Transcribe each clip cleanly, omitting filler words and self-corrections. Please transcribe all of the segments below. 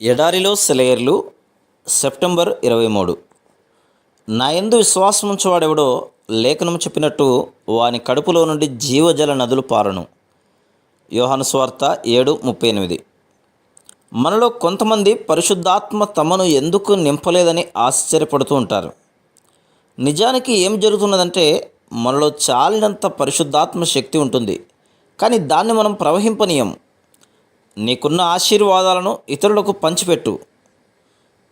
ఎడారిలో సెలయేర్లు సెప్టెంబర్ 23. నా యందు విశ్వాసముంచువాడెవడో లేఖనము చెప్పినట్టు వాని కడుపులో నుండి జీవజల నదులు పారును. యోహాను సువార్త 7:38. మనలో కొంతమంది పరిశుద్ధాత్మ తమను ఎందుకు నింపలేదని ఆశ్చర్యపడుతూ ఉంటారు. నిజానికి ఏం జరుగుతున్నదంటే మనలో చాలినంత పరిశుద్ధాత్మ శక్తి ఉంటుంది, కానీ దాన్ని మనం ప్రవహింపనీయం. నీకున్న ఆశీర్వాదాలను ఇతరులకు పంచిపెట్టు.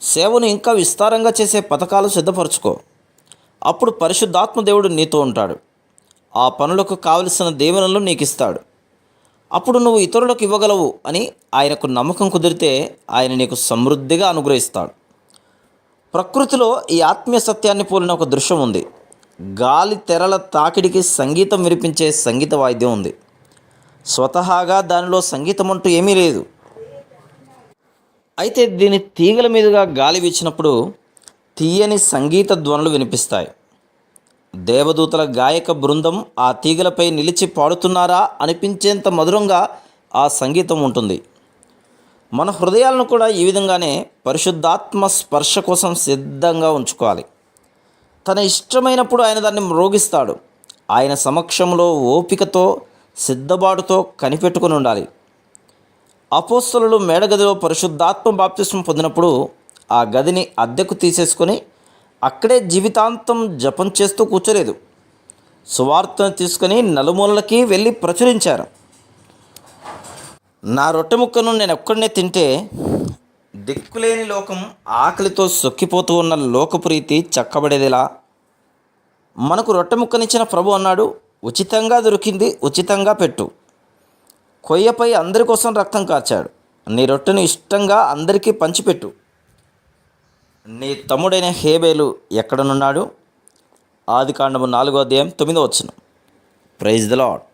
సేవను ఇంకా విస్తారంగా చేసే పథకాలు సిద్ధపరచుకో. అప్పుడు పరిశుద్ధాత్మ దేవుడు నీతో ఉంటాడు. ఆ పనులకు కావలసిన దీవెనలు నీకు ఇస్తాడు. అప్పుడు నువ్వు ఇతరులకు ఇవ్వగలవు అని ఆయనకు నమ్మకం కుదిరితే ఆయన నీకు సమృద్ధిగా అనుగ్రహిస్తాడు. ప్రకృతిలో ఈ ఆత్మీయ సత్యాన్ని పోలిన ఒక దృశ్యం ఉంది. గాలి తెరల తాకిడికి సంగీతం వినిపించే సంగీత వాయిద్యం ఉంది. స్వతహాగా దానిలో సంగీతం అంటూ ఏమీ లేదు. అయితే దీని తీగల మీదుగా గాలి వీచినప్పుడు తీయని సంగీత ధ్వనులు వినిపిస్తాయి. దేవదూతల గాయక బృందం ఆ తీగలపై నిలిచి పాడుతున్నారా అనిపించేంత మధురంగా ఆ సంగీతం ఉంటుంది. మన హృదయాలను కూడా ఈ విధంగానే పరిశుద్ధాత్మ స్పర్శ కోసం సిద్ధంగా ఉంచుకోవాలి. తన ఇష్టమైనప్పుడు ఆయన దాన్ని మ్రోగిస్తాడు. ఆయన సమక్షంలో ఓపికతో సిద్ధపాటుతో కనిపెట్టుకుని ఉండాలి. అపోస్తలులు మేడగదిలో పరిశుద్ధాత్మ బాప్తిస్మం పొందినప్పుడు ఆ గదిని అద్దెకు తీసేసుకొని అక్కడే జీవితాంతం జపం చేస్తూ కూర్చోలేదు. సువార్తను తీసుకొని నలుమూలలకి వెళ్ళి ప్రచురించారు. నా రొట్టె ముక్కను నేను ఒక్కడనే తింటే దిక్కులేని లోకం ఆకలితో సొక్కిపోతూ ఉన్న లోకపు రీతి చక్కబడేదిలా? మనకు రొట్టె ముక్కనిచ్చిన ప్రభు అన్నాడు, ఉచితంగా దొరికింది ఉచితంగా పెట్టు. కొయ్యపై అందరి కోసం రక్తం కార్చాడు. నీ రొట్టెను ఇష్టంగా అందరికీ పంచిపెట్టు. నీ తమ్ముడైన హేబేలు ఎక్కడనున్నాడు? ఆదికాండము 4వ అధ్యాయం 9వ వచనం. Praise the lord.